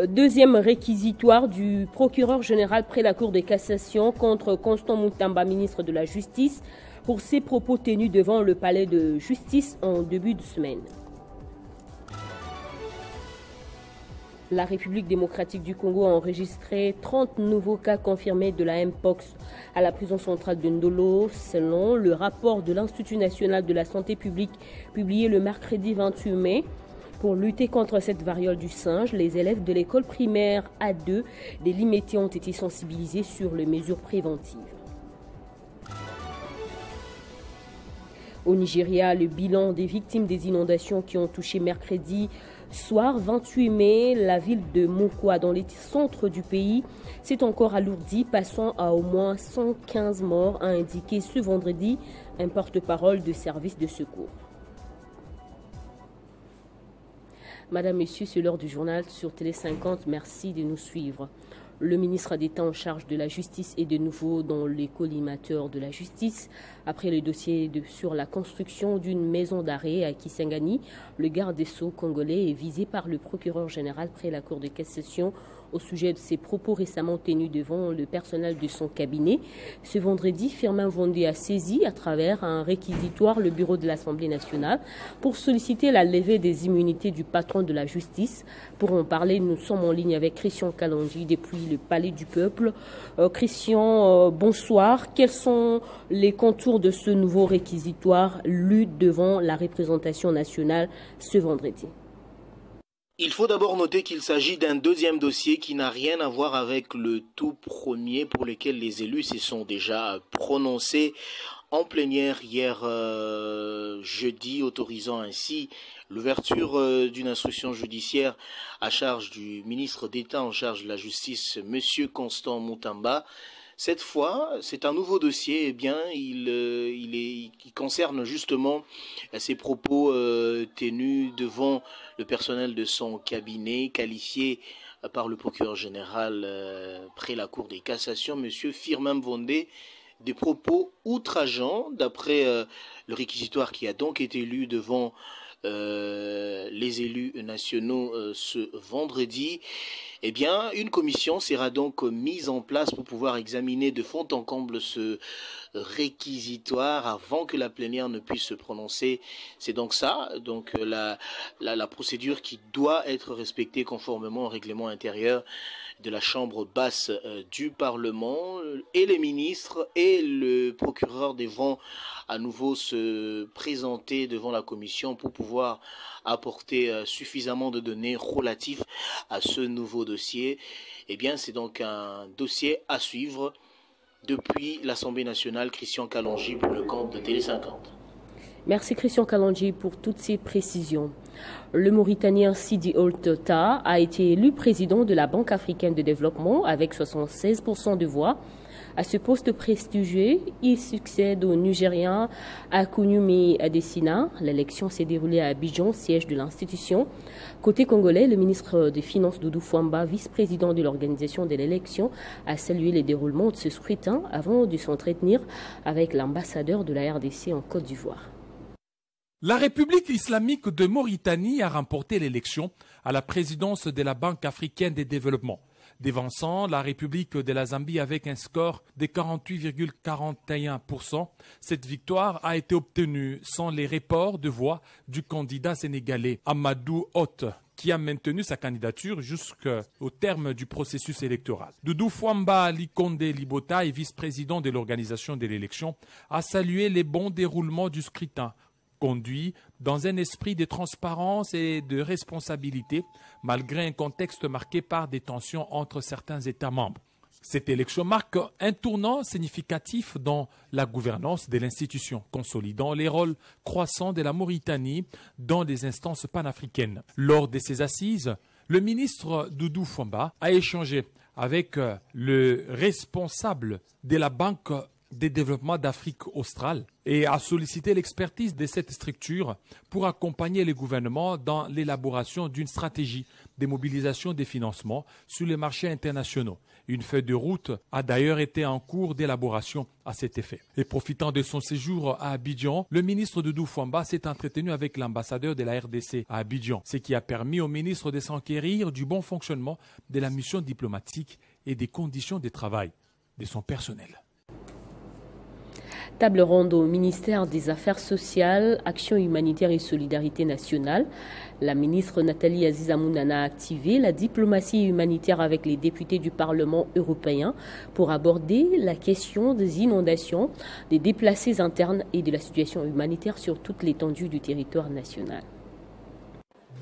Deuxième réquisitoire du procureur général près la Cour de cassation contre Constant Moutamba, ministre de la Justice, pour ses propos tenus devant le palais de justice en début de semaine. La République démocratique du Congo a enregistré 30 nouveaux cas confirmés de la Mpox à la prison centrale de Ndolo, selon le rapport de l'Institut national de la santé publique publié le mercredi 28 mai. Pour lutter contre cette variole du singe, les élèves de l'école primaire A2 des Limétiers ont été sensibilisés sur les mesures préventives. Au Nigeria, le bilan des victimes des inondations qui ont touché mercredi soir 28 mai la ville de Mokwa dans les centres du pays s'est encore alourdi, passant à au moins 115 morts, a indiqué ce vendredi un porte-parole de service de secours. Madame, Monsieur, c'est l'heure du journal sur Télé 50. Merci de nous suivre. Le ministre d'État en charge de la justice est de nouveau dans les collimateurs de la justice. Après le dossier sur la construction d'une maison d'arrêt à Kisangani, le garde des Sceaux congolais est visé par le procureur général près la Cour de cassation au sujet de ses propos récemment tenus devant le personnel de son cabinet. Ce vendredi, Firmin Vondé a saisi à travers un réquisitoire le bureau de l'Assemblée nationale pour solliciter la levée des immunités du patron de la justice. Pour en parler, nous sommes en ligne avec Christian Kalonji depuis le Palais du Peuple. Christian, bonsoir. Quels sont les contours de ce nouveau réquisitoire lu devant la représentation nationale ce vendredi? Il faut d'abord noter qu'il s'agit d'un deuxième dossier qui n'a rien à voir avec le tout premier pour lequel les élus se sont déjà prononcés en plénière hier jeudi, autorisant ainsi l'ouverture d'une instruction judiciaire à charge du ministre d'État en charge de la justice, M. Constant Moutamba. Cette fois, c'est un nouveau dossier. Eh bien, il concerne justement ses propos tenus devant le personnel de son cabinet, qualifié par le procureur général près la Cour de cassation, M. Firmin Vondé, des propos outrageants, d'après le réquisitoire qui a donc été lu devant les élus nationaux ce vendredi. Eh bien, une commission sera donc mise en place pour pouvoir examiner de fond en comble ce réquisitoire avant que la plénière ne puisse se prononcer. C'est donc ça, donc la procédure qui doit être respectée conformément au règlement intérieur de la Chambre basse du Parlement. Et les ministres et le procureur devront à nouveau se présenter devant la commission pour pouvoir apporter suffisamment de données relatives à ce nouveau dossier. Eh bien, c'est donc un dossier à suivre depuis l'Assemblée nationale. Christian Kalonji pour le compte de Télé 50. Merci Christian Kalonji pour toutes ces précisions. Le Mauritanien Sidi Ould Tah a été élu président de la Banque africaine de développement avec 76% de voix. À ce poste prestigieux, il succède au Nigérien Akunyumi Adesina. L'élection s'est déroulée à Abidjan, siège de l'institution. Côté congolais, le ministre des Finances Doudou Fwamba, vice-président de l'organisation de l'élection, a salué le déroulement de ce scrutin avant de s'entretenir avec l'ambassadeur de la RDC en Côte d'Ivoire. La République islamique de Mauritanie a remporté l'élection à la présidence de la Banque africaine de développement, dévançant la République de la Zambie avec un score de 48,41%. Cette victoire a été obtenue sans les reports de voix du candidat sénégalais Amadou Hott, qui a maintenu sa candidature jusqu'au terme du processus électoral. Doudou Fwamba Likonde Libota, vice-président de l'organisation de l'élection, a salué les bons déroulements du scrutin, conduit dans un esprit de transparence et de responsabilité, malgré un contexte marqué par des tensions entre certains États membres. Cette élection marque un tournant significatif dans la gouvernance de l'institution, consolidant les rôles croissants de la Mauritanie dans les instances panafricaines. Lors de ces assises, le ministre Doudou Fwamba a échangé avec le responsable de la Banque des développements d'Afrique australe et a sollicité l'expertise de cette structure pour accompagner les gouvernements dans l'élaboration d'une stratégie de mobilisation des financements sur les marchés internationaux. Une feuille de route a d'ailleurs été en cours d'élaboration à cet effet. Et profitant de son séjour à Abidjan, le ministre Doudou Fwamba s'est entretenu avec l'ambassadeur de la RDC à Abidjan, ce qui a permis au ministre de s'enquérir du bon fonctionnement de la mission diplomatique et des conditions de travail de son personnel. Table ronde au ministère des Affaires sociales, Action humanitaire et solidarité nationale. La ministre Nathalie Aziz Amounana a activé la diplomatie humanitaire avec les députés du Parlement européen pour aborder la question des inondations, des déplacés internes et de la situation humanitaire sur toute l'étendue du territoire national.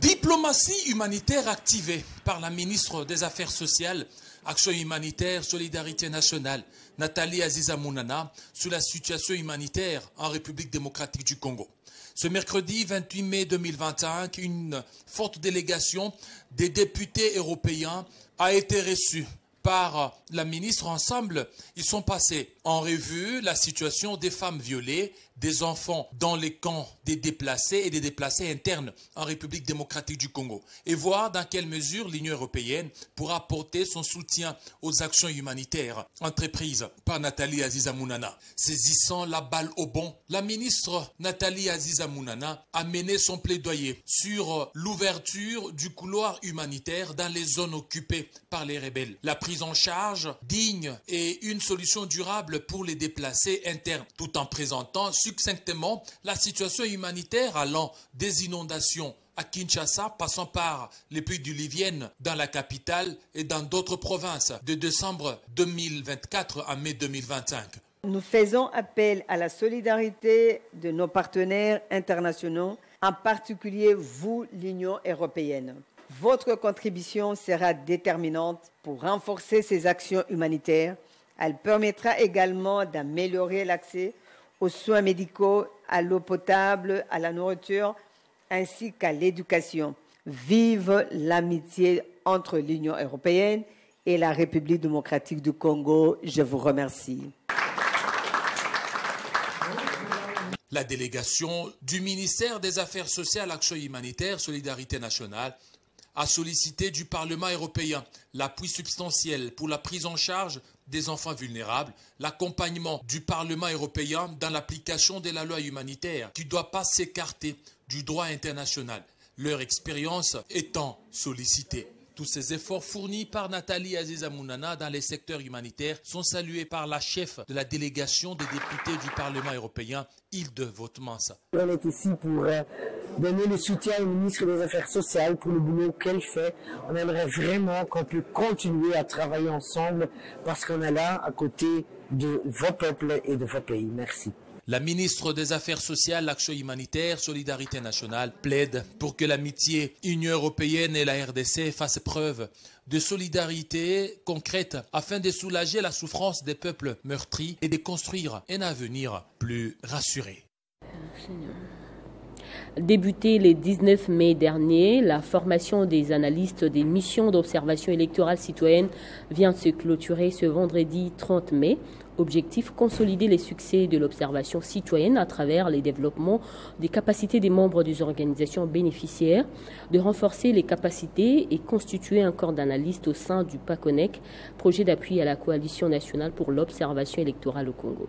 Diplomatie humanitaire activée par la ministre des Affaires sociales, Action humanitaire, solidarité nationale, Nathalie Aziz Amounana, sur la situation humanitaire en République démocratique du Congo. Ce mercredi 28 mai 2021, une forte délégation des députés européens a été reçue par la ministre. Ensemble, ils sont passés en revue la situation des femmes violées, des enfants dans les camps des déplacés et des déplacés internes en République démocratique du Congo et voir dans quelle mesure l'Union européenne pourra apporter son soutien aux actions humanitaires entreprises par Nathalie Aziz Amounana. Saisissant la balle au bon, la ministre Nathalie Aziz Amounana a mené son plaidoyer sur l'ouverture du couloir humanitaire dans les zones occupées par les rebelles, la prise en charge digne et une solution durable pour les déplacés internes, tout en présentant succinctement la situation humanitaire allant des inondations à Kinshasa, passant par les pluies diluviennes dans la capitale et dans d'autres provinces de décembre 2024 à mai 2025. Nous faisons appel à la solidarité de nos partenaires internationaux, en particulier vous, l'Union européenne. Votre contribution sera déterminante pour renforcer ces actions humanitaires. Elle permettra également d'améliorer l'accès aux soins médicaux, à l'eau potable, à la nourriture, ainsi qu'à l'éducation. Vive l'amitié entre l'Union européenne et la République démocratique du Congo. Je vous remercie. La délégation du ministère des Affaires sociales, Action humanitaire, Solidarité nationale a sollicité du Parlement européen l'appui substantiel pour la prise en charge des enfants vulnérables, l'accompagnement du Parlement européen dans l'application de la loi humanitaire qui ne doit pas s'écarter du droit international, leur expérience étant sollicitée. Tous ces efforts fournis par Nathalie Aziz Amounana dans les secteurs humanitaires sont salués par la chef de la délégation des députés du Parlement européen, Hilde Votmans. On est ici pour donner le soutien au ministre des Affaires sociales pour le boulot qu'elle fait. On aimerait vraiment qu'on puisse continuer à travailler ensemble parce qu'on est là à côté de vos peuples et de vos pays. Merci. La ministre des Affaires sociales, Action humanitaire, Solidarité nationale plaide pour que l'amitié Union européenne et la RDC fassent preuve de solidarité concrète afin de soulager la souffrance des peuples meurtris et de construire un avenir plus rassuré. Débuté le 19 mai dernier, la formation des analystes des missions d'observation électorale citoyenne vient de se clôturer ce vendredi 30 mai. Objectif, consolider les succès de l'observation citoyenne à travers les développements des capacités des membres des organisations bénéficiaires, de renforcer les capacités et constituer un corps d'analystes au sein du PACONEC, projet d'appui à la Coalition nationale pour l'observation électorale au Congo.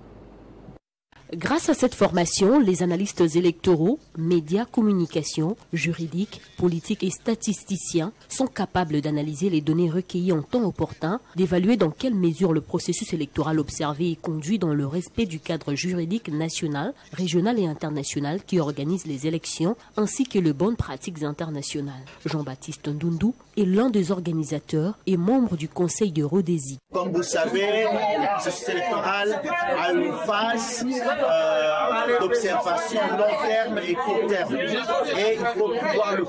Grâce à cette formation, les analystes électoraux, médias, communication, juridiques, politiques et statisticiens sont capables d'analyser les données recueillies en temps opportun, d'évaluer dans quelle mesure le processus électoral observé est conduit dans le respect du cadre juridique national, régional et international qui organise les élections, ainsi que les bonnes pratiques internationales. Jean-Baptiste Ndundu est l'un des organisateurs et membre du conseil de Rhodésie. Comme vous savez, le processus électoral a une phase d'observation long terme et court terme. Et il faut pouvoir le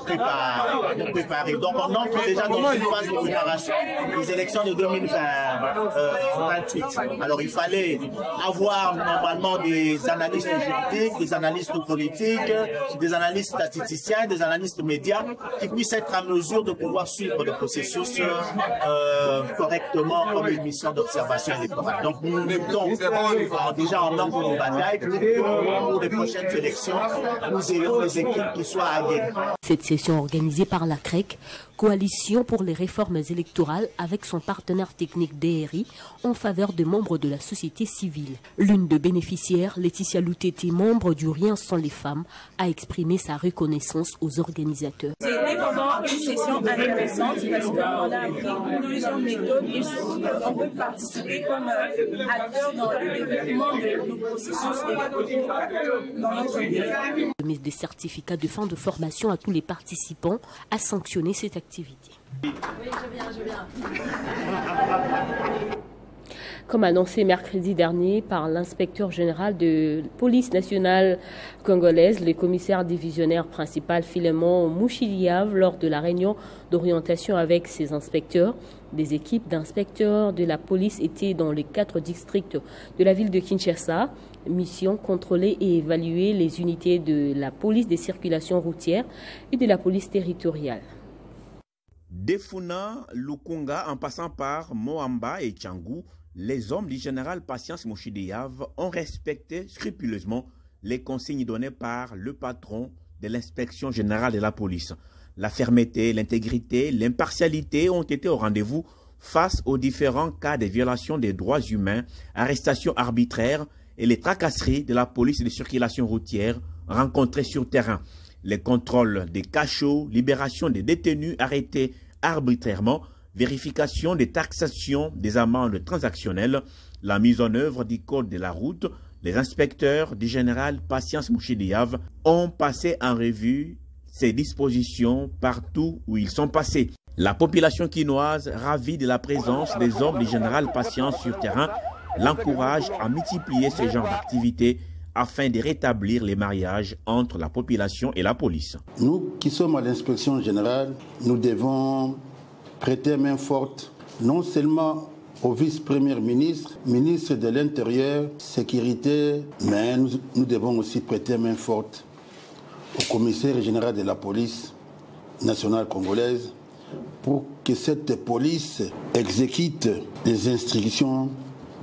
préparer. Donc on entre déjà dans une phase de préparation des élections de 2028. Alors il fallait avoir normalement des analystes juridiques, des analystes politiques, des analystes statisticiens, des analystes médias qui puissent être à mesure de pouvoir suivre le processus correctement comme une mission d'observation électorale. Donc nous mettons déjà en ordre de bataille pour les prochaines élections, nous ayons des équipes qui soient aguerries. Cette session organisée par la CREC, Coalition pour les réformes électorales, avec son partenaire technique DRI en faveur des membres de la société civile. L'une des bénéficiaires, Laetitia Loutete, membre du Rien sans les femmes, a exprimé sa reconnaissance aux organisateurs. C'était vraiment une session intéressante parce qu'on a appris plusieurs méthodes et surtout qu'on peut participer comme acteur dans le développement du processus électoral dans notre pays. Remise des certificats de fin de formation à tous les participants a sanctionné cette activité. Oui, je viens. Comme annoncé mercredi dernier par l'inspecteur général de police nationale congolaise, le commissaire divisionnaire principal Philémon Mouchiliav, lors de la réunion d'orientation avec ses inspecteurs, des équipes d'inspecteurs de la police étaient dans les 4 districts de la ville de Kinshasa. Mission contrôler et évaluer les unités de la police des circulations routières et de la police territoriale. Defuna, Lukunga, en passant par Moamba et Tchangou, les hommes du général Patience Mouchidiav ont respecté scrupuleusement les consignes données par le patron de l'inspection générale de la police. La fermeté, l'intégrité, l'impartialité ont été au rendez-vous face aux différents cas de violation des droits humains, arrestations arbitraires et les tracasseries de la police de circulation routière rencontrées sur terrain. Les contrôles des cachots, libération des détenus arrêtés arbitrairement, vérification des taxations des amendes transactionnelles, la mise en œuvre du code de la route, les inspecteurs du général Patience Mouchidiav ont passé en revue ces dispositions partout où ils sont passés. La population quinoise, ravie de la présence des hommes du général Patience sur terrain, l'encourage à multiplier ce genre d'activités afin de rétablir les mariages entre la population et la police. Nous qui sommes à l'inspection générale, nous devons prêter main forte non seulement au vice-premier ministre, ministre de l'Intérieur, Sécurité, mais nous devons aussi prêter main forte au commissaire général de la police nationale congolaise pour que cette police exécute les instructions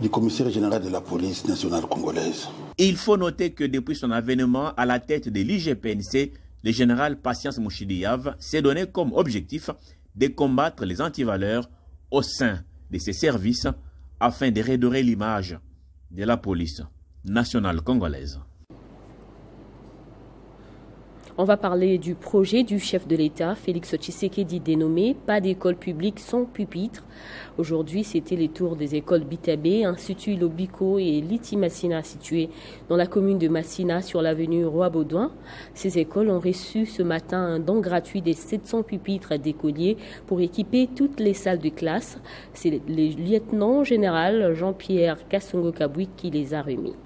du commissaire général de la police nationale congolaise. Il faut noter que depuis son avènement à la tête de l'IGPNC, le général Patience Mouchidiav s'est donné comme objectif de combattre les antivaleurs au sein de ses services afin de redorer l'image de la police nationale congolaise. On va parler du projet du chef de l'État, Félix Tshisekedi, dénommé « Pas d'école publique sans pupitre ». Aujourd'hui, c'était les tours des écoles Bitabé, Institut Lobiko et Liti Massina, situées dans la commune de Massina sur l'avenue Roi-Baudouin. Ces écoles ont reçu ce matin un don gratuit des 700 pupitres d'écoliers pour équiper toutes les salles de classe. C'est le lieutenant général Jean-Pierre Kassongo-Kabouik qui les a remis.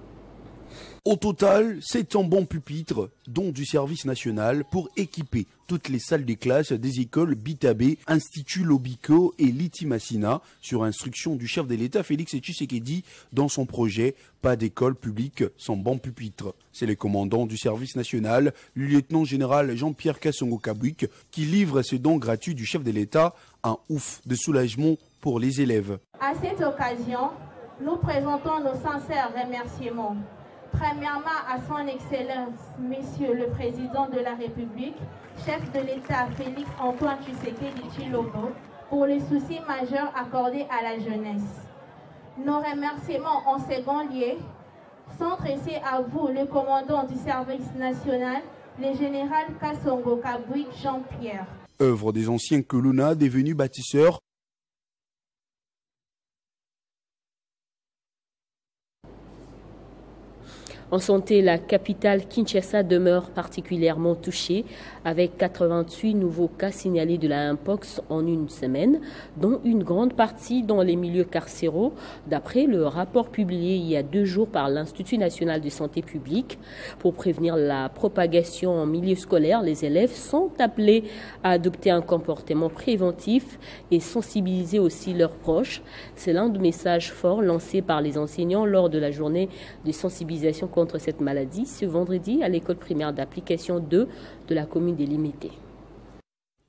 Au total, 700 bons pupitres, dont du service national, pour équiper toutes les salles des classes des écoles Bitabé, Institut Lobiko et Liti Massina, sur instruction du chef de l'État Félix Tshisekedi dans son projet « Pas d'école publique sans bons pupitres ». C'est le commandant du service national, le lieutenant général Jean-Pierre Kassongo-Kabouik, qui livre ce don gratuit du chef de l'État, un ouf de soulagement pour les élèves. À cette occasion, nous présentons nos sincères remerciements. Premièrement, à son Excellence, Monsieur le Président de la République, chef de l'État Félix Antoine Tshisekedi Tshilombo, pour les soucis majeurs accordés à la jeunesse. Nos remerciements en second lieu sont adressés à vous, le commandant du service national, le général Kassongo-Kabouik Jean-Pierre. Œuvre des anciens colonna devenus bâtisseurs. En santé, la capitale Kinshasa demeure particulièrement touchée avec 88 nouveaux cas signalés de la Mpox en une semaine, dont une grande partie dans les milieux carcéraux, d'après le rapport publié il y a 2 jours par l'Institut national de santé publique. Pour prévenir la propagation en milieu scolaire, les élèves sont appelés à adopter un comportement préventif et sensibiliser aussi leurs proches. C'est l'un des messages forts lancés par les enseignants lors de la journée de sensibilisation contre cette maladie ce vendredi à l'école primaire d'application 2 de la commune des Limités.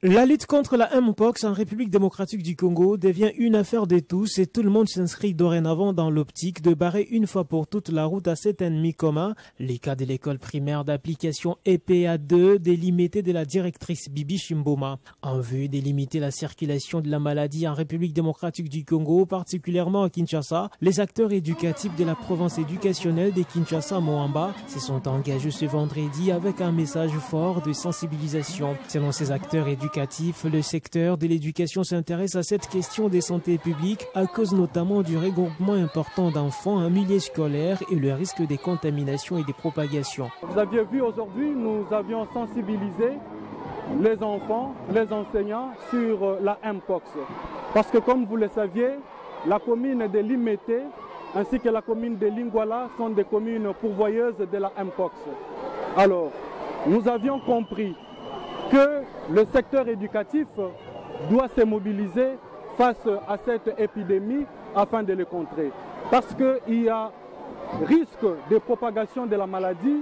La lutte contre la Mpox en République démocratique du Congo devient une affaire de tous et tout le monde s'inscrit dorénavant dans l'optique de barrer une fois pour toutes la route à cet ennemi commun. Les cas de l'école primaire d'application EPA2 délimité de la directrice Bibi Chimboma. En vue de limiter la circulation de la maladie en République démocratique du Congo, particulièrement à Kinshasa, les acteurs éducatifs de la province éducationnelle de Kinshasa-Moamba se sont engagés ce vendredi avec un message fort de sensibilisation. Selon ces acteurs éducatifs, le secteur de l'éducation s'intéresse à cette question de santé publique à cause notamment du regroupement important d'enfants en milieu scolaire et le risque des contaminations et des propagations. Vous aviez vu aujourd'hui, nous avions sensibilisé les enfants, les enseignants sur la Mpox. Parce que comme vous le saviez, la commune de Limete ainsi que la commune de Lingwala sont des communes pourvoyeuses de la Mpox. Alors, nous avions compris que le secteur éducatif doit se mobiliser face à cette épidémie afin de le contrer. Parce qu'il y a risque de propagation de la maladie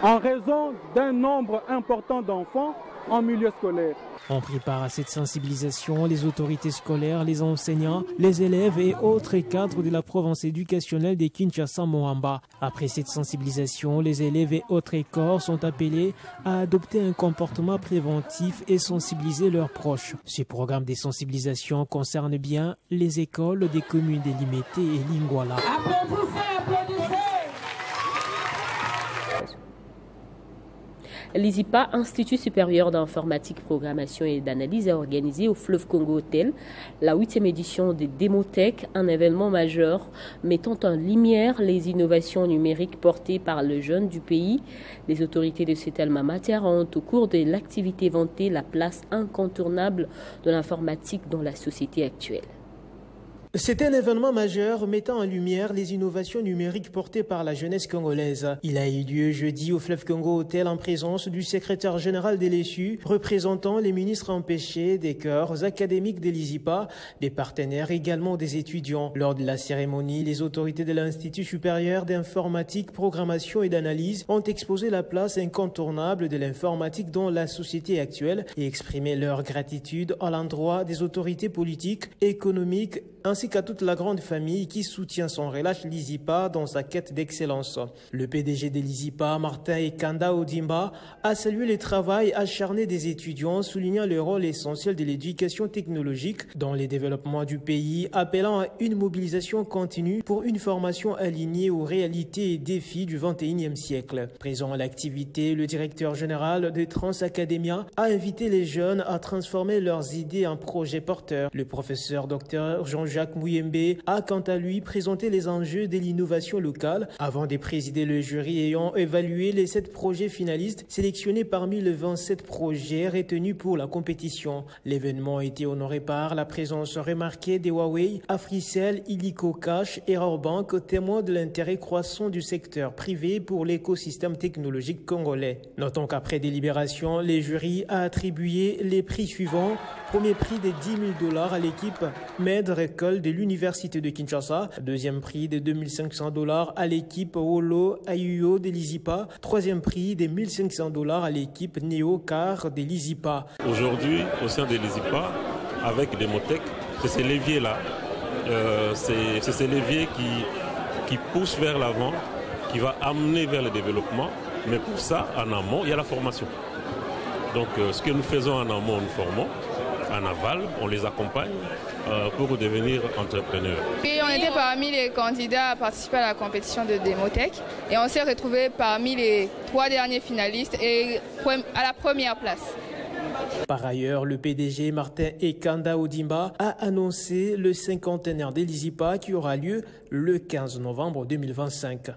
en raison d'un nombre important d'enfants en milieu scolaire. On prépare à cette sensibilisation les autorités scolaires, les enseignants, les élèves et autres cadres de la province éducationnelle de Kinshasa-Moamba. Après cette sensibilisation, les élèves et autres corps sont appelés à adopter un comportement préventif et sensibiliser leurs proches. Ce programme de sensibilisation concerne bien les écoles des communes de Limete et Lingwala. L'ISIPA, Institut supérieur d'informatique, programmation et d'analyse, a organisé au Fleuve Congo Hotel la 8e édition des Démotech, un événement majeur mettant en lumière les innovations numériques portées par les jeunes du pays. Les autorités de cet alma mater ont, au cours de l'activité, vanté la place incontournable de l'informatique dans la société actuelle. C'est un événement majeur mettant en lumière les innovations numériques portées par la jeunesse congolaise. Il a eu lieu jeudi au Fleuve Congo Hotel en présence du secrétaire général de l'ESU, représentant les ministres empêchés des corps académiques de l'ISIPA, des partenaires également des étudiants. Lors de la cérémonie, les autorités de l'Institut supérieur d'informatique, programmation et d'analyse ont exposé la place incontournable de l'informatique dans la société actuelle et exprimé leur gratitude à l'endroit des autorités politiques, économiques, ainsi qu'à toute la grande famille qui soutient sans relâche l'ISIPA dans sa quête d'excellence. Le PDG de l'ISIPA, Martin Ekanda Odimba, a salué le travail acharné des étudiants, soulignant le rôle essentiel de l'éducation technologique dans les développements du pays, appelant à une mobilisation continue pour une formation alignée aux réalités et défis du XXIe siècle. Présent à l'activité, le directeur général de Transacademia a invité les jeunes à transformer leurs idées en projets porteurs. Le professeur Dr Jean-Jacques Mouyembe a quant à lui présenté les enjeux de l'innovation locale avant de présider le jury ayant évalué les 7 projets finalistes sélectionnés parmi les 27 projets retenus pour la compétition. L'événement a été honoré par la présence remarquée des Huawei, Africell, Illico Cash et Bank, témoins de l'intérêt croissant du secteur privé pour l'écosystème technologique congolais. Notons qu'après délibération, le jury a attribué les prix suivants. Premier prix de $10 000 à l'équipe Med Recol de l'Université de Kinshasa. Deuxième prix de $2 500 à l'équipe Holo Ayuyo de l'ISIPA. Troisième prix de $1 500 à l'équipe Neo Car de l'ISIPA. Aujourd'hui, au sein de l'ISIPA, avec Démotech, c'est ces leviers-là. C'est ces leviers qui poussent vers l'avant, qui va amener vers le développement. Mais pour ça, en amont, il y a la formation. Donc, ce que nous faisons en amont, nous formons. En aval, on les accompagne pour devenir entrepreneurs. Et on était parmi les candidats à participer à la compétition de Démotech et on s'est retrouvés parmi les 3 derniers finalistes et à la première place. Par ailleurs, le PDG Martin Ekanda Odimba a annoncé le 50e de l'ISIPA qui aura lieu le 15 novembre 2025.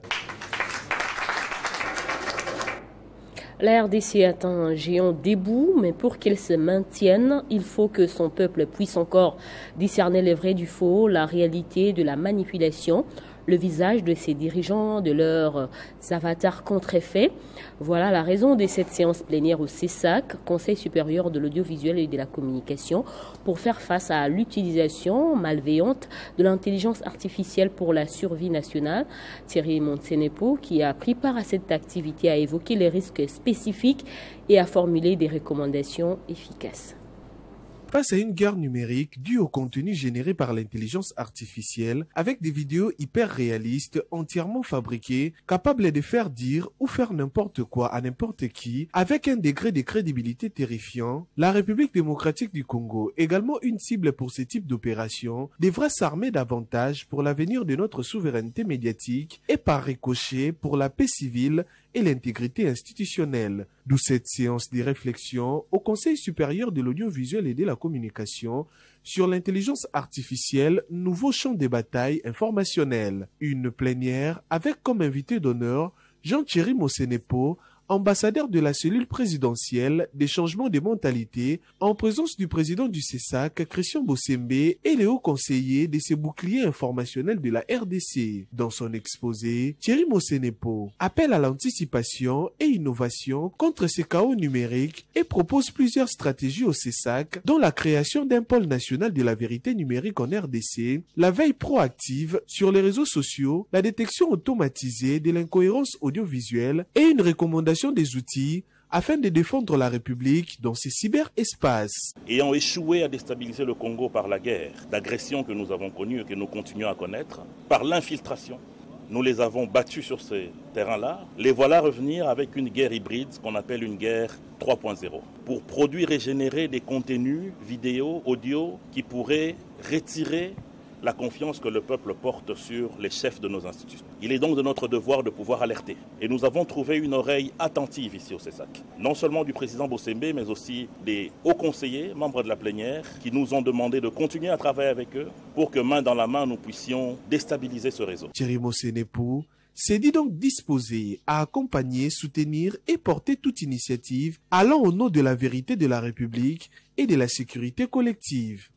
La RDC atteint un géant debout, mais pour qu'elle se maintienne, il faut que son peuple puisse encore discerner le vrai du faux, la réalité de la manipulation, le visage de ses dirigeants, de leurs avatars contrefaits. Voilà la raison de cette séance plénière au CESAC, Conseil supérieur de l'audiovisuel et de la communication, pour faire face à l'utilisation malveillante de l'intelligence artificielle pour la survie nationale. Thierry Monsenepo, qui a pris part à cette activité, a évoqué les risques spécifiques et a formulé des recommandations efficaces. Face à une guerre numérique due au contenu généré par l'intelligence artificielle, avec des vidéos hyper réalistes, entièrement fabriquées, capables de faire dire ou faire n'importe quoi à n'importe qui, avec un degré de crédibilité terrifiant, la République démocratique du Congo, également une cible pour ce type d'opération, devra s'armer davantage pour l'avenir de notre souveraineté médiatique et par ricochet pour la paix civile et l'intégrité institutionnelle. D'où cette séance de réflexion au Conseil supérieur de l'audiovisuel et de la communication sur l'intelligence artificielle, nouveau champ de bataille informationnel. Une plénière avec comme invité d'honneur Jean-Thierry Monsenepo, ambassadeur de la cellule présidentielle des changements de mentalité, en présence du président du CESAC, Christian Bossembe, et les hauts conseillers de ces boucliers informationnels de la RDC. Dans son exposé, Thierry Monsenepo appelle à l'anticipation et innovation contre ces chaos numériques et propose plusieurs stratégies au CESAC, dont la création d'un pôle national de la vérité numérique en RDC, la veille proactive sur les réseaux sociaux, la détection automatisée de l'incohérence audiovisuelle et une recommandation des outils afin de défendre la République dans ces cyberespaces. Ayant échoué à déstabiliser le Congo par la guerre d'agression que nous avons connue et que nous continuons à connaître, par l'infiltration, nous les avons battus sur ces terrains-là. Les voilà revenir avec une guerre hybride, ce qu'on appelle une guerre 3.0, pour produire et générer des contenus vidéo, audio, qui pourraient retirer la confiance que le peuple porte sur les chefs de nos institutions. Il est donc de notre devoir de pouvoir alerter. Et nous avons trouvé une oreille attentive ici au CESAC. Non seulement du président Bossembe, mais aussi des hauts conseillers, membres de la plénière, qui nous ont demandé de continuer à travailler avec eux pour que main dans la main, nous puissions déstabiliser ce réseau. Thierry Monsenepo s'est dit donc disposé à accompagner, soutenir et porter toute initiative allant au nom de la vérité de la République et de la sécurité collective.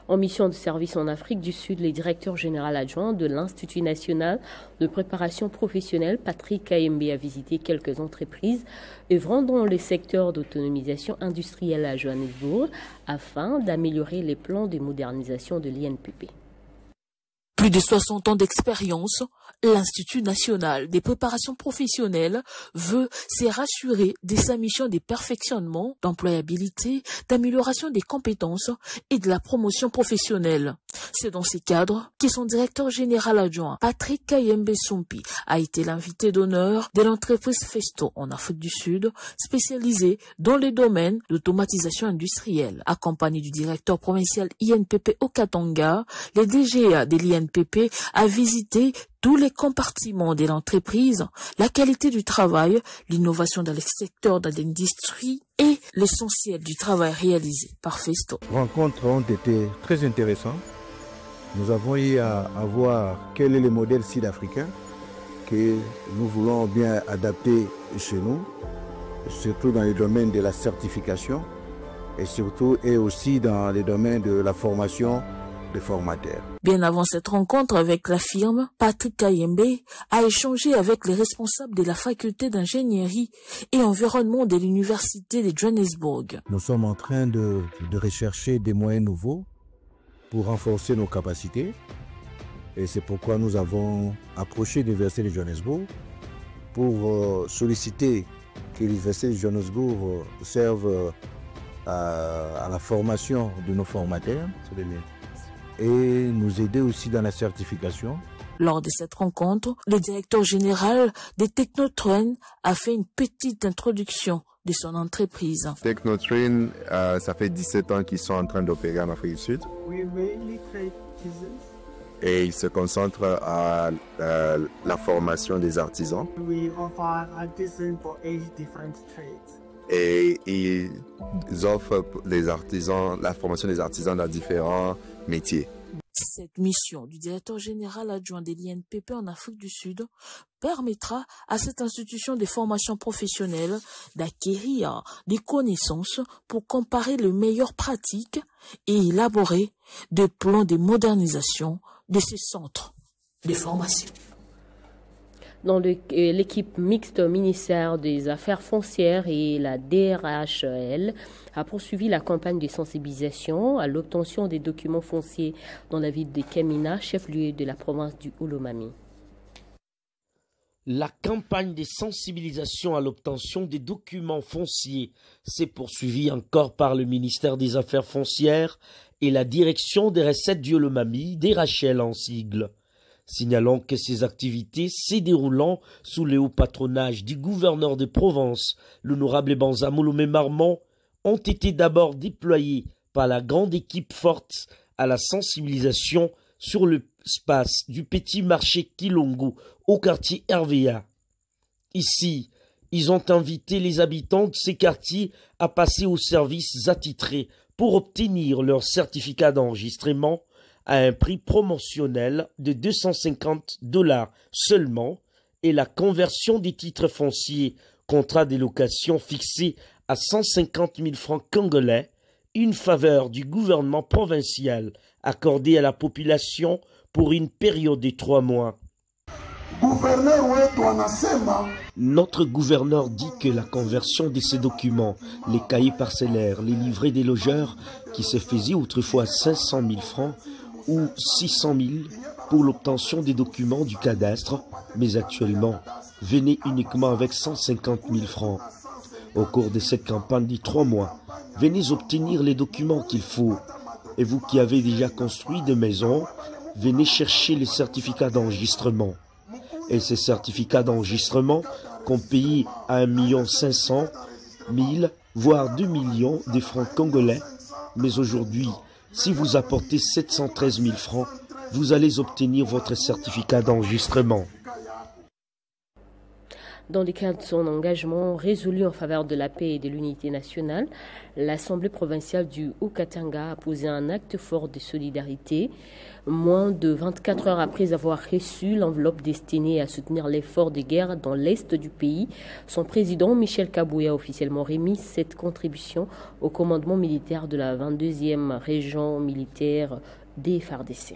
En mission de service en Afrique du Sud, le directeur général adjoint de l'Institut national de préparation professionnelle, Patrick Kayembe, a visité quelques entreprises œuvrant dans le secteur d'autonomisation industrielle à Johannesburg afin d'améliorer les plans de modernisation de l'INPP. Plus de 60 ans d'expérience, l'Institut national des préparations professionnelles veut se rassurer de sa mission de perfectionnement, d'employabilité, d'amélioration des compétences et de la promotion professionnelle. C'est dans ces cadres que son directeur général adjoint, Patrick Kayembe Sompi, a été l'invité d'honneur de l'entreprise Festo en Afrique du Sud, spécialisée dans le domaine d'automatisation industrielle. Accompagné du directeur provincial INPP au Katanga, le DGA de l'INPP a visité tous les compartiments de l'entreprise, la qualité du travail, l'innovation dans le secteur de l'industrie et l'essentiel du travail réalisé par Festo. Les rencontres ont été très intéressantes. Nous avons eu à voir quel est le modèle sud-africain que nous voulons bien adapter chez nous, surtout dans le domaine de la certification et surtout et aussi dans le domaine de la formation des formateurs. Bien avant cette rencontre avec la firme, Patrick Kayembe a échangé avec les responsables de la faculté d'ingénierie et environnement de l'université de Johannesburg. Nous sommes en train de rechercher des moyens nouveaux pour renforcer nos capacités et c'est pourquoi nous avons approché l'université de Johannesburg pour solliciter que l'université de Johannesburg serve à la formation de nos formateurs et nous aider aussi dans la certification. Lors de cette rencontre, le directeur général de Technotrain a fait une petite introduction de son entreprise. Technotrain, ça fait 17 ans qu'ils sont en train d'opérer en Afrique du Sud. Et ils se concentrent à la formation des artisans. Et ils offrent les artisans, la formation des artisans dans différents métiers. Cette mission du directeur général adjoint de l'INPP en Afrique du Sud permettra à cette institution de formation professionnelle d'acquérir des connaissances pour comparer les meilleures pratiques et élaborer des plans de modernisation de ces centres de formation. Dans l'équipe mixte ministère des Affaires foncières et la DRHL a poursuivi la campagne de sensibilisation à l'obtention des documents fonciers dans la ville de Kemina, chef-lieu de la province du Olomami. La campagne de sensibilisation à l'obtention des documents fonciers s'est poursuivie encore par le ministère des Affaires foncières et la direction des recettes du Olomami, DRHL en sigle. Signalons que ces activités se déroulant sous le haut patronage du gouverneur de Provence, l'honorable Banza Molomé Marmont, ont été d'abord déployées par la grande équipe forte à la sensibilisation sur l'espace du petit marché Kilongo au quartier RVA. Ici, ils ont invité les habitants de ces quartiers à passer aux services attitrés pour obtenir leur certificat d'enregistrement à un prix promotionnel de $250 seulement et la conversion des titres fonciers, contrat de location fixé à 150 000 francs congolais, une faveur du gouvernement provincial accordée à la population pour une période de 3 mois. Notre gouverneur dit que la conversion de ces documents, les cahiers parcellaires, les livrets des logeurs, qui se faisaient autrefois à 500 000 francs, ou 600 000 pour l'obtention des documents du cadastre, mais actuellement, venez uniquement avec 150 000 francs. Au cours de cette campagne de 3 mois, venez obtenir les documents qu'il faut. Et vous qui avez déjà construit des maisons, venez chercher les certificats d'enregistrement. Et ces certificats d'enregistrement qu'on paye à 1 500 000, voire 2 millions de francs congolais, mais aujourd'hui, si vous apportez 713 000 francs, vous allez obtenir votre certificat d'enregistrement. Dans le cadre de son engagement résolu en faveur de la paix et de l'unité nationale, l'Assemblée provinciale du Haut-Katanga a posé un acte fort de solidarité. Moins de 24 heures après avoir reçu l'enveloppe destinée à soutenir l'effort de guerre dans l'est du pays, son président Michel Kabouya a officiellement remis cette contribution au commandement militaire de la 22e région militaire des FARDC.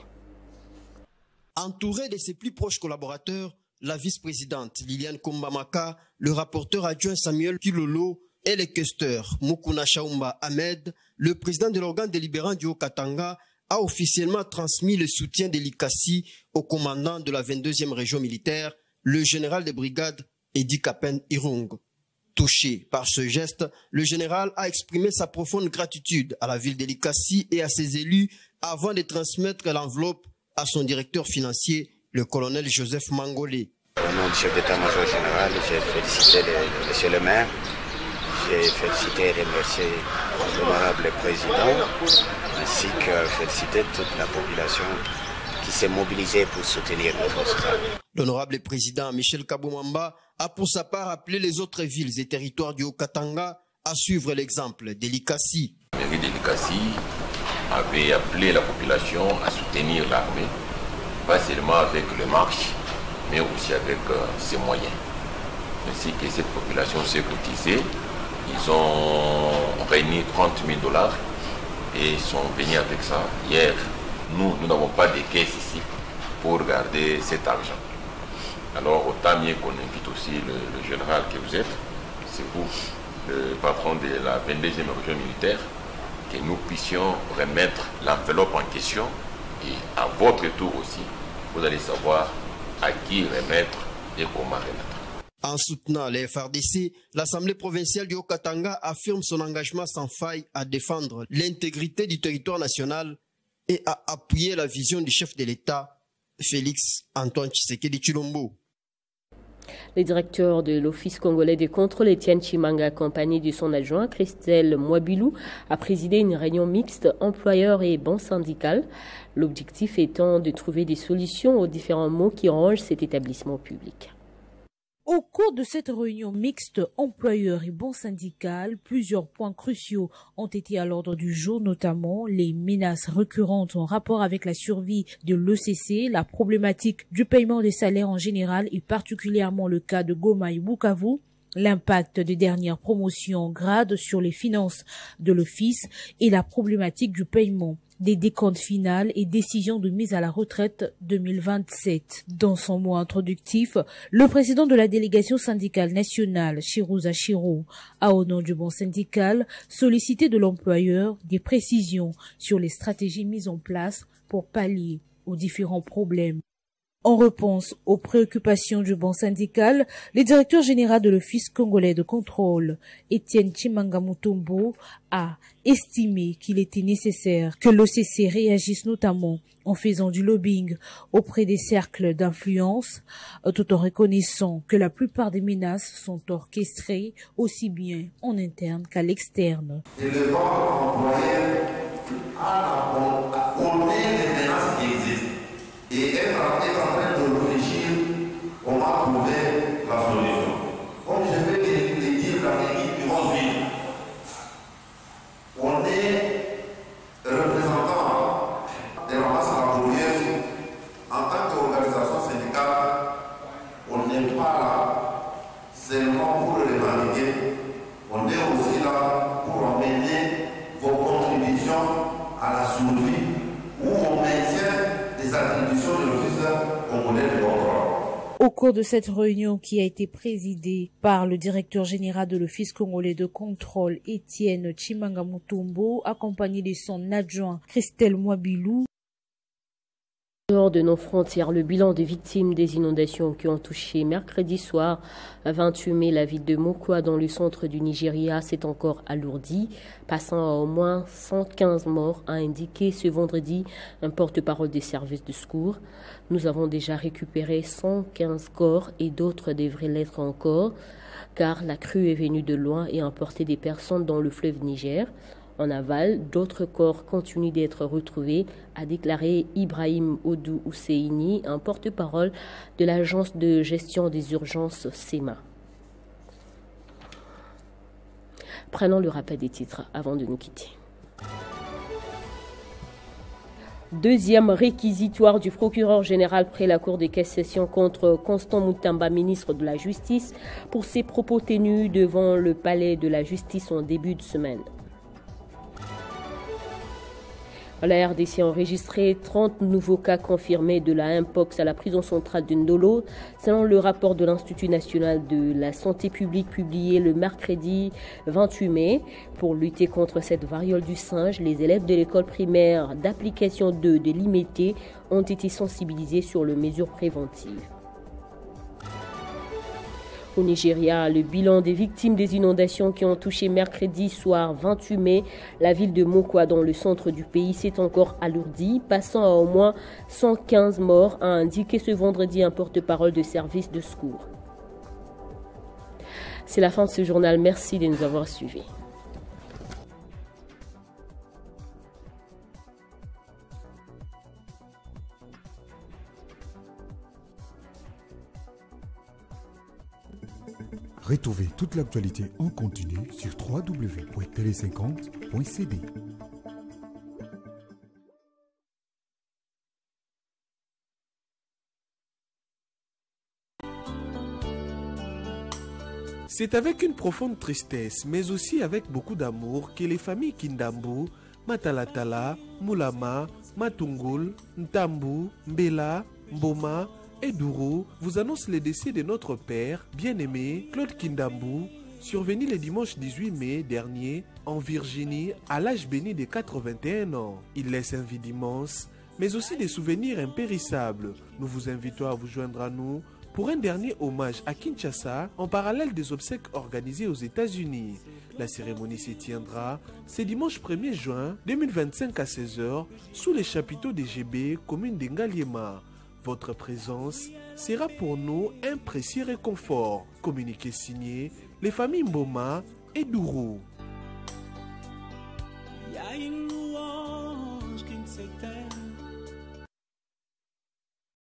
Entouré de ses plus proches collaborateurs, la vice-présidente Liliane Kombamaka, le rapporteur adjoint Samuel Kilolo et le questeur Mukuna Chaumba Ahmed, le président de l'organe délibérant du Haut-Katanga, a officiellement transmis le soutien de l'ICASI au commandant de la 22e région militaire, le général de brigade Edi Kapen Irung. Touché par ce geste, le général a exprimé sa profonde gratitude à la ville de l'ICASI et à ses élus avant de transmettre l'enveloppe à son directeur financier, le colonel Joseph Mangolé. Au nom du chef d'état-major général, j'ai félicité monsieur le maire, j'ai félicité et remercié l'honorable président, ainsi que félicité toute la population qui s'est mobilisée pour soutenir nos forces armées. L'honorable président Michel Kaboumamba a pour sa part appelé les autres villes et territoires du Haut-Katanga à suivre l'exemple de l'ICASI. La mairie de l'ICASI avait appelé la population à soutenir l'armée, pas seulement avec les marches, mais aussi avec ses moyens. Ainsi que cette population s'est cotisée, ils ont réuni $30 000 et sont venus avec ça. Hier, nous n'avons pas de caisse ici pour garder cet argent. Alors autant mieux qu'on invite aussi le général que vous êtes, c'est vous, le patron de la 22e région militaire, que nous puissions remettre l'enveloppe en question et à votre tour aussi, vous allez savoir à qui remettre et comment remettre. En soutenant les FARDC, l'Assemblée provinciale du Haut-Katanga affirme son engagement sans faille à défendre l'intégrité du territoire national et à appuyer la vision du chef de l'État, Félix Antoine Tshisekedi Tshilombo. Le directeur de l'Office congolais de contrôle, Étienne Chimanga, accompagné de son adjoint, Christelle Mouabilou, a présidé une réunion mixte employeurs et banque syndicale. L'objectif étant de trouver des solutions aux différents maux qui rongent cet établissement public. Au cours de cette réunion mixte employeurs et bon syndical, plusieurs points cruciaux ont été à l'ordre du jour, notamment les menaces récurrentes en rapport avec la survie de l'ECC, la problématique du paiement des salaires en général et particulièrement le cas de Goma et Bukavu, l'impact des dernières promotions en grade sur les finances de l'office et la problématique du paiement des décomptes finales et décisions de mise à la retraite 2027. Dans son mot introductif, le président de la délégation syndicale nationale, Chirouza Chirou, a au nom du bon syndical sollicité de l'employeur des précisions sur les stratégies mises en place pour pallier aux différents problèmes. En réponse aux préoccupations du banc syndical, le directeur général de l'Office congolais de contrôle, Étienne Tshimanga Mutombo, a estimé qu'il était nécessaire que l'OCC réagisse notamment en faisant du lobbying auprès des cercles d'influence, tout en reconnaissant que la plupart des menaces sont orchestrées aussi bien en interne qu'à l'externe. Et le banc employeur a connaît les menaces qui existent et est en train de réfléchir comment trouver la solution. Comme je vais le dire dans l'équipe du 11 ville, on est représentant de la masse laborieuse en tant qu'organisation syndicale. On n'est pas là seulement pour le revendiquer, on est aussi là pour emmener vos contributions à la survie ou au maintien des attributions de l'Office congolais de contrôle. Au cours de cette réunion qui a été présidée par le directeur général de l'Office congolais de contrôle, Étienne Tshimanga Mutombo, accompagné de son adjoint Christelle Mwabilou. Dehors de nos frontières, le bilan des victimes des inondations qui ont touché mercredi soir, 28 mai, la ville de Mokwa dans le centre du Nigeria s'est encore alourdi, passant à au moins 115 morts, a indiqué ce vendredi un porte-parole des services de secours. Nous avons déjà récupéré 115 corps et d'autres devraient l'être encore, car la crue est venue de loin et a emporté des personnes dans le fleuve Niger. En aval, d'autres corps continuent d'être retrouvés, a déclaré Ibrahim Odou Ousseini, un porte-parole de l'agence de gestion des urgences SEMA. Prenons le rappel des titres avant de nous quitter. Deuxième réquisitoire du procureur général près la Cour de cassation contre Constant Moutamba, ministre de la Justice, pour ses propos tenus devant le palais de la Justice en début de semaine. La RDC a enregistré 30 nouveaux cas confirmés de la Mpox à la prison centrale de Ndolo, selon le rapport de l'Institut national de la santé publique publié le mercredi 28 mai. Pour lutter contre cette variole du singe, les élèves de l'école primaire d'application 2 de l'IMET ont été sensibilisés sur les mesures préventives. Au Nigeria, le bilan des victimes des inondations qui ont touché mercredi soir 28 mai la ville de Mokwa dans le centre du pays s'est encore alourdi, passant à au moins 115 morts, a indiqué ce vendredi un porte-parole de service de secours. C'est la fin de ce journal. Merci de nous avoir suivis. Retrouvez toute l'actualité en continu sur www.tele50.cd. C'est avec une profonde tristesse, mais aussi avec beaucoup d'amour, que les familles Kindambu, Matalatala, Moulama, Matungul, Ntambu, Mbela, Mboma et Douro vous annonce le décès de notre père, bien-aimé Claude Kindambu, survenu le dimanche 18 mai dernier en Virginie à l'âge béni de 81 ans. Il laisse un vide immense, mais aussi des souvenirs impérissables. Nous vous invitons à vous joindre à nous pour un dernier hommage à Kinshasa en parallèle des obsèques organisées aux États-Unis. La cérémonie se tiendra ce dimanche 1er juin 2025 à 16h sous les chapiteaux des GB, commune d'Engaliema. Votre présence sera pour nous un précieux réconfort. Communiqué signé les familles Mboma et Douro. Il y a une louange qui ne s'éteint